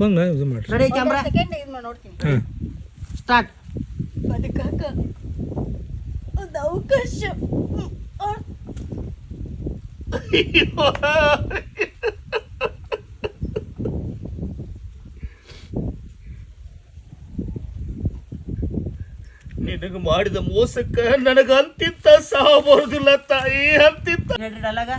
ಬಂದು ಇದು ಮಾಡಿ. ರೆಡಿ ಕ್ಯಾಮ್ರಾ ಸೆಕೆಂಡ್ ಇದು ಮಾಡಿ ನೋಡ್ತೀನಿ. ಹಾಂ ಸ್ಟಾರ್ಟ್. ಬದುಕಾಕ ಒಂದು ಅವಕಾಶ. ನಿನಗೆ ಮಾಡಿದ ಮೋಸಕ್ಕೆ ನನಗೆ ಅಂತಿಂತ ಸಾವು ಬರುದಿಲ್ಲ ತಾಯಿ, ಅಂತಿಂತ. ಡೈಲಾಗ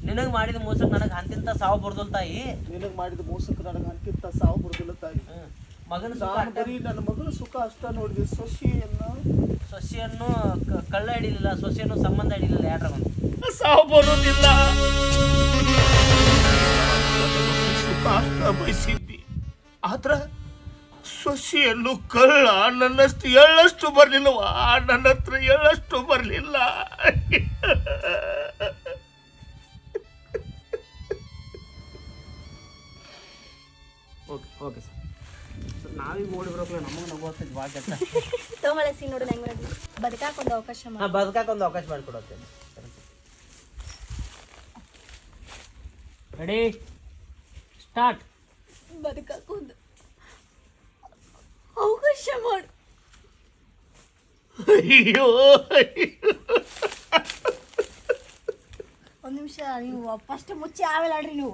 ನಿನಗೆ ಮಾಡಿದ ಮೋಸಕ್ಕೆ ನನಗೆ ಅಂತಿಂತ ಸಾವು ಬರ್ದಲ್ ತಾಯಿ. ನಿನಗೆ ಮಾಡಿದ ಮೋಸಕ್ಕೆ ನನಗೆ ಅಂತಿಂತ ಸಾವು ಬರುದಿಲ್ಲ ತಾಯಿ. ಮಗನ ಬರೀ ನನ್ನ ಮಗನ ಸುಖ ಅಷ್ಟ ನೋಡಿದೆ. ಸೊಸೆಯನ್ನು ಕಳ್ಳ ಹಿಡಿಲಿಲ್ಲ, ಸೊಸೆಯನ್ನು ಸಂಬಂಧ ಹಿಡಿಲಿಲ್ಲ. ಯಾರ ಸಾವು ಬರುದಿಲ್ಲ. ಸುಖ ಅಷ್ಟ ಬಯಸಿದ್ದಿ, ಆದ್ರ ಸೊಸೆಯನ್ನು ಕಳ್ಳ ನನ್ನಷ್ಟು ಎಳ್ಳಷ್ಟು ಬರ್ಲಿಲ್ಲವಾ, ನನ್ನ ಹತ್ರ ಎಳ್ಳಷ್ಟು ಬರ್ಲಿಲ್ಲ. Okay sir. ನಾವೀಗ ಓಡಿ ಬರೋಕೆ ನಮಗೆ ನಗೋಗ್ತದೆ ಭಾಳ ಕೆಲಸ. ತಗೊಳ್ಳೆ ಸೀನ್ ನೋಡು ಹೆಂಗ್ ಮಾಡೋದು. ಬದುಕಾಕ ಒಂದು ಅವಕಾಶ ಮಾಡಿ. ಹಾಂ, ಬದುಕಾಕ ಒಂದು ಅವಕಾಶ ಮಾಡಿಕೊಡುತ್ತೆ. Ready start. ಬದುಕಾಕ ಒಂದು ಅವಕಾಶ ಮಾಡು. ಅಯ್ಯೋ ಒಂದು ನಿಮಿಷ ನೀವು ಫಸ್ಟ್ ಮುಚ್ಚಿ ಆಮೇಲೆ ಆಡ್ರಿ ನೀವು.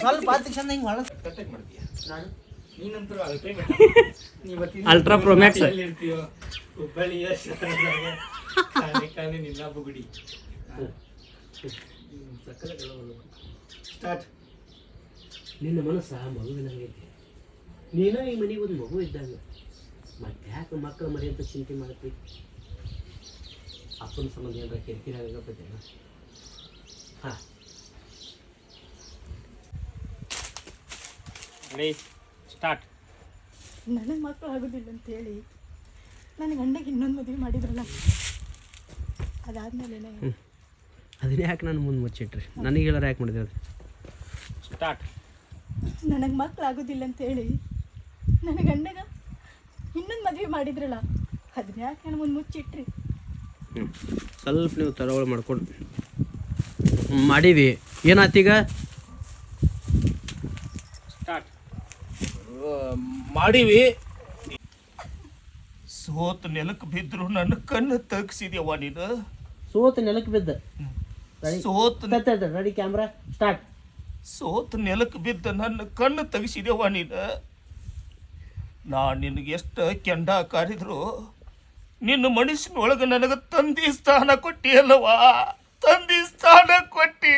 ಸ್ವಲ್ಪ ಚಂದ ಹಿಂಗೆ ಹೊಳ ಅಲ್ಟ್ರಾ ಪ್ರೋ ಮ್ಯಾಕ್ಸ್ ಹುಬ್ಬಳ್ಳಿಯ ನಿನ್ನ ಬುಗುಡಿ. ಸ್ಟಾರ್ಟ್. ನಿನ್ನ ಮನಸ್ಸ ಮಗುವಿನಂಗೈತಿ. ನೀನ ಈ ಮನೆಗೆ ಒಂದು ಮಗು ಇದ್ದಾಗ ಮತ್ತೆ ಯಾಕೆ ಮಕ್ಕಳ ಮರಿ ಅಂತ ಚಿಂತೆ ಮಾಡ್ತಿ? ಅಪ್ಪನ ಸಂಬಂಧ ಏನಾರ ಕಿರಿಕಿರಿ ಆಗಪ್ಪತ್ತೇನ? ಹಾಂ ರೆಡಿ ಸ್ಟಾರ್ಟ್. ನನಗೆ ಮಕ್ಕಳು ಆಗೋದಿಲ್ಲ ಅಂತೇಳಿ ನನ್ನ ಗಂಡಗೆ ಇನ್ನೊಂದು ಮದುವೆ ಮಾಡಿದ್ರಲ್ಲ, ಅದಾದ್ಮೇಲೆ ಅದನ್ನ ಯಾಕೆ ನಾನು ಮುಂದೆ ಮುಚ್ಚಿಟ್ರಿ? ನನಗೆ ಹೇಳೋರು ಯಾಕೆ ಮಾಡಿದೆ? ಅದು ಸ್ಟಾರ್ಟ್. ನನಗೆ ಮಕ್ಕಳು ಆಗೋದಿಲ್ಲ ಅಂತೇಳಿ ನನ್ನ ಗಂಡಗ ಇನ್ನೊಂದು ಮದುವೆ ಮಾಡಿದ್ರಲ್ಲ, ಅದನ್ನ ಯಾಕೆ ನಾನು ಮುಂದೆ ಮುಚ್ಚಿಟ್ರಿ? ಸ್ವಲ್ಪ ನೀವು ತರವಳು ಮಾಡ್ಕೊಂಡು ಮಾಡೀವಿ. ಏನಾತೀಗ? ಸ್ಟಾರ್ಟ್. ಮಾಡೀವಿ. ಸೋತ್ ನೆಲಕ್ಕೆ ಬಿದ್ರು ನನ್ನ ಕಣ್ಣು ತಗ್ಸಿದ್ಯವ ನೀನು. ಸೋತ ನೆಲಕ್ಕೆ ಬಿದ್ದ. ಸೋತ್ ರೆಡಿ ಕ್ಯಾಮ್ರಾ ಸ್ಟಾರ್ಟ್. ಸೋತ್ ನೆಲಕ್ಕೆ ಬಿದ್ದ ನನ್ನ ಕಣ್ಣು ತೆಗಿಸಿದ್ಯವ ನೀನು. ನಾನು ನಿನಗೆ ಎಷ್ಟು ಕೆಂಡ ಕಾರಿದ್ರು ನಿನ್ನ ಮನುಷ್ಯನೊಳಗೆ ನನಗೆ ತಂದಿ ಸ್ಥಾನ ಕೊಟ್ಟಿ ಅಲ್ಲವಾ, ತಂದಿ ಸ್ಥಾನ ಕೊಟ್ಟಿ.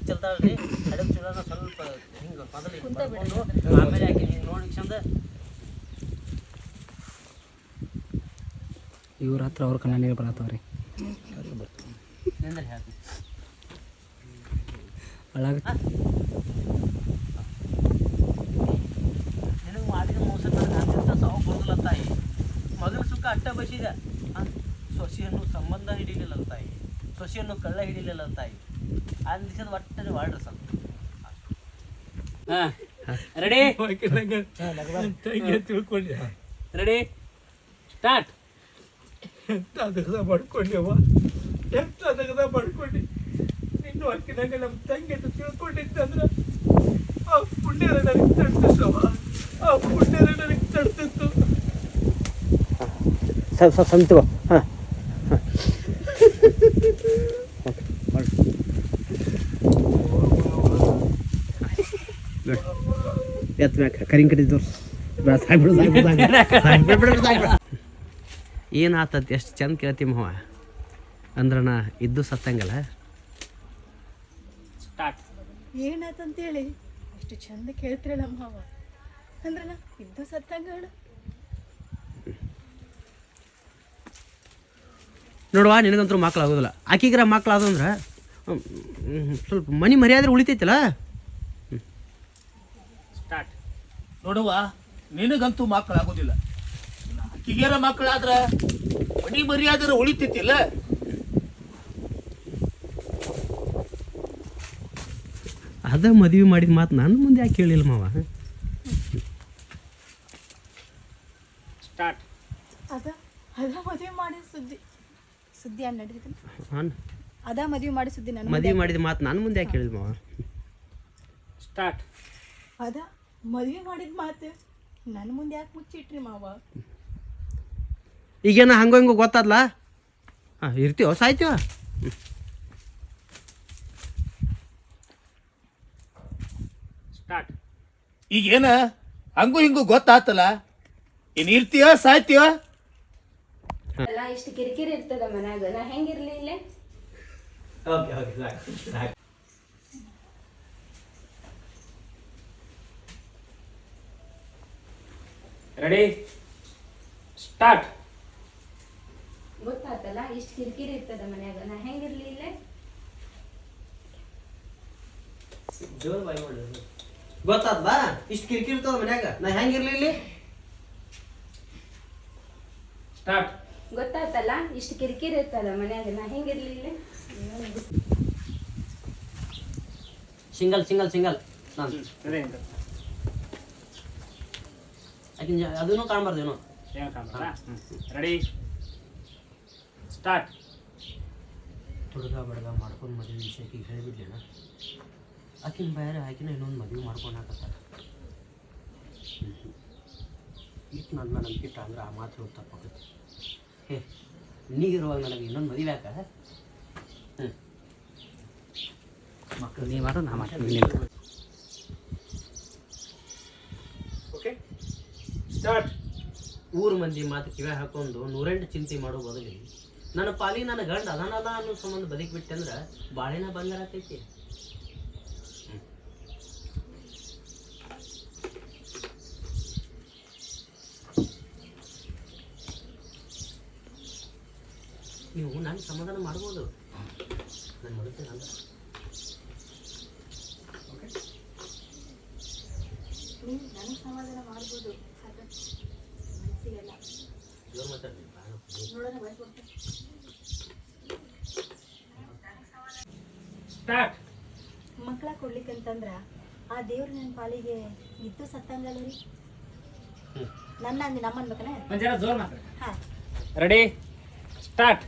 ಚಲ್ತಾಳ್ರಿ ಸ್ವಲ್ಪ ಹಿಂಗೆ ಮೊದಲು ಆಮೇಲೆ ಹಾಕಿ ಹಿಂಗೆ ನೋಡಿ ಚಂದ. ಇವ್ರ ಹತ್ರ ಅವ್ರ ಕಣ್ಣ ನೀರು ಬರತ್ತವ್ರಿ. ನಿಂದ್ರೆ ಹೇಳ್ತೀನಿ ಒಳಗೆ ನಿನಗೆ ಮಾಡಿದ ಮೋಸ ನನಗೆ ಅಂತಿಂತ ಸಾವು ಬರೋದಿಲ್ಲ ತಾಯಿ. ಮಗನ ಸುಖ ಅಟ್ಟ ಬಸಿದ. ಸೊಸೆಯನ್ನು ಸಂಬಂಧ ಹಿಡಿಲಿಲ್ಲ ತಾಯಿ, ಸೊಸೆಯನ್ನು ಕಳ್ಳ ಹಿಡಿಲಿಲ್ಲ ತಾಯಿ. ಆ ದಿವಸದ ಒಟ್ಟನೆ ಮಾಡ್ರಿ ಸ್ವಲ್ಪ. ಹಾಂ ರೆಡಿ ತಿಳ್ಕೊಂಡೆ. Ready start. ಎಂತ ದಗದ ಮಾಡ್ಕೊಂಡೆವ, ಎಂತ ದಗದ ಮಾಡ್ಕೊಂಡೆ. ನಿನ್ನ ಹಾಕಿದಾಗ ನಮ್ಮ ತಂಗಿ ಅಂತ ತಿಳ್ಕೊಂಡಿದ್ದಂದ್ರೆ ಆ ಪುಣ್ಯರ ನನಗೆ ತಡ್ತಿತ್ತವ, ಆ ಪುಣ್ಯರ ನನಗೆ ತಡ್ತಿತ್ತು. ಸಂತು ಹಾಂ ಎತ್ತ ಮ್ಯಾಕ ಕರಿಂಗ್ ಕಟ್ಟಿದ್ದು ಏನು ಆತತ್ ಎಷ್ಟು ಚಂದ ಕೇಳ್ತಿ ಮಾವ. ಅಂದ್ರೆ ನಾ ಇದ್ದು ಸತ್ತಂಗಲ್ಲ. ಸ್ಟಾರ್ಟ್. ಏನಾಯ್ತಂತೇಳಿ ಅಷ್ಟು ಚಂದ ಕೇಳ್ತಿರಲ್ಲ ಮಾವ. ಅಂದ್ರೆ ನಾ ಇದ್ದು ಸತ್ತಂಗಳು. ನೋಡುವ, ನಿನಗಂತೂ ಮಕ್ಳು ಆಗೋದಿಲ್ಲ. ಆಕಿಗ್ರ ಮಕ್ಳು ಆದಂದ್ರೆ ಸ್ವಲ್ಪ ಮನೆ ಮರ್ಯಾದ್ರೆ ಉಳಿತೈತಲ್ಲ. ಸ್ಟಾರ್ಟ್. ನೋಡುವ, ನಿನಗಂತೂ ಮಕ್ಕಳಾಗೋದಿಲ್ಲ. ಆಕಿಗೇರ ಮಕ್ಕಳಾದ್ರ ಮನಿ ಮರ್ಯಾದ್ರೆ ಉಳಿತೈತಿಲ್ಲ. ಅದ ಮದುವೆ ಮಾಡಿದ ಮಾತು ನನ್ನ ಮುಂದೆ ಯಾಕೆ ಹೇಳಿಲ್ಲ ಮಾವ? ಅದ ಅದ ಮದುವೆ ಮಾಡಿದ ಸುದ್ದಿ ಸುದ್ದಿ ನಡೆದಿತ್ತು. ಅದ ಮದುವೆ ಮಾಡಿಸಿದ್ದಿ ನಾನು ಮದುವೆ ಮಾಡಿದ ಮಾತು ನಾನು ಮುಂದೆ ಯಾಕೆ ಹೇಳಿದ್ ಮಾವ? ಸ್ಟಾರ್ಟ್. ಅದ ಮದುವೆ ಮಾಡಿದ ಮಾತು ನನ್ನ ಮುಂದೆ ಯಾಕೆ ಮುಚ್ಚಿಟ್ರಿ ಮಾವ? ಈಗೇನ ಹಂಗೋ ಹಿಂಗೋ ಗೊತ್ತಾದ್ಲ? ಹಾಂ, ಇರ್ತೀವೋ ಸಾಯ್ತೀವ? ಸ್ಟಾರ್ಟ್. ಈಗೇನ ಹಂಗೂ ಹಿಂಗೂ ಗೊತ್ತಾತಲ್ಲ, ಇನ್ನು ಇರ್ತೀಯ ಸಾಯ್ತೀಯ? ಅಲ್ಲ ಇಷ್ಟು ಕಿರಿಕಿರಿ ಇರ್ತದ ಮನ್ಯಾಗ, ನಾ ಹೆಂಗಿರ್ಲಿ ಇಲ್ಲೇ? ಓಕೆ ಓಕೆ ಸಾಕು. Ready start. ಗೊತ್ತಾತಲ್ಲ ಇಷ್ಟು ಕಿರಿಕಿರಿ ಇರ್ತದ ಮನ್ಯಾಗ, ನಾ ಹೆಂಗಿರ್ಲಿ ಇಲ್ಲೇ? ಜೋರ್ ಬಾಯಿ ಮಾಡಿ. ಗೊತ್ತಾದ್ಲಾ ಇಷ್ಟು ಕಿರಿಕಿರಿ ಇರ್ತದ ಮನ್ಯಾಗ, ನಾ ಹೆಂಗಿರ್ಲಿ ಇಲ್ಲಿ? ಸ್ಟಾರ್ಟ್. ಗೊತ್ತಾತಲ್ಲ ಇಷ್ಟು ಕಿರಿಕಿರಿ ಇರ್ತದ ಮನ್ಯಾಗ, ನಾ ಹೆಂಗಿರ್ಲಿ ಇಲ್ಲೇ? ಸಿಂಗಲ್ ಸಿಂಗಲ್ ಸಿಂಗಲ್ ನಾನು ಯಾಕೆ ಅದನ್ನು ಕಾಣ್ಬಾರ್ದೇನೋ. ಏನು ಕಾಣಲ್ಲ. Ready start. ಹುಡುಗ ಬಡಗ ಮಾಡ್ಕೊಂಡು ಮದುವೆ ವಿಷಯಕ್ಕೆ ಹೇಳಿಬಿಡ್ಲೇನ? ಆಕಿನ ಬೇರೆ ಆಕಿನ ಇನ್ನೊಂದು ಮದುವೆ ಮಾಡ್ಕೊಳಕತ್ತಾರ. ಇಟ್ಟು ನನ್ನ ನಂಬಿಕೆ ಅಂದ್ರೆ ಆ ಮಾತು ಹೇಳಿ ತಪ್ಪಾಗುತ್ತೆ. ಹೇ, ನೀಗಿರುವಾಗ ನನಗೆ ಇನ್ನೊಂದು ಮದುವೆ ಯಾಕ? ಮಕ್ಕಳು ನೀ ಮಾಡು, ನಾ ಮಾಡ್ತೀನಿ. Okay start. ಊರು ಮಂದಿ ಮಾತು ಕಿವ್ಯಾ ಹಾಕೊಂಡು 108 ಚಿಂತೆ ಮಾಡೋ ಬದಲಿ ನನ್ನ ಪಾಲಿ ನನ್ನ ಗಂಡ ಅದಾನಲ್ಲ ಅನ್ನೋ ಸಂಬಂಧ ಬದುಕಿಬಿಟ್ಟೆ ಅಂದ್ರೆ ಬಾಳೆನ ಬಂಗಾರತೈತಿ. ನೀವು ನನ್ನ ಸಮಾಧಾನ ಮಾಡ್ಬೋದು, ನಾನು ಮಾಡುತ್ತೇನೆ ಅಂದ್ರೆ ನೀವು ನನಗೆ ಸಮಾಧಾನ ಮಾಡ್ಬೋದು, ಮನಸ್ಸಿಗೆಲ್ಲ ಜೋರು ಮಾತಾಡ್ತೀನಿ. ನೋಡೋಣ ಬಯಸ್ಬಿಡ್ತೀನಿ. ಸ್ಟಾರ್ಟ್. ಮಕ್ಕಳ ಕೊಡ್ಲಿಕ್ಕಂತಂದ್ರ ಆ ದೇವ್ರು ನನ್ನ ಪಾಲಿಗೆ ಇದ್ದು ಸತ್ತಂಗಲ್ಲ ರೀ. ನನ್ನ ಅಂದಿ ನಮ್ಮ ಅನ್ಬೇಕನ? ಒಂದು ಜರ ಜೋರ್ ಮಾತಾಡಿ. ಹಾಂ, ರೆಡಿ ಸ್ಟಾರ್ಟ್.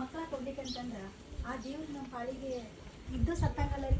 ಮಕ್ಕಳ ಕೊಡ್ಲಿಕ್ಕಂತಂದ್ರ ಆ ದೇವ್ರು ನಮ್ಮ ಪಾಲಿಗೆ ಇದ್ದು ಸತ್ತಂಗಲ್ಲ ರೀ.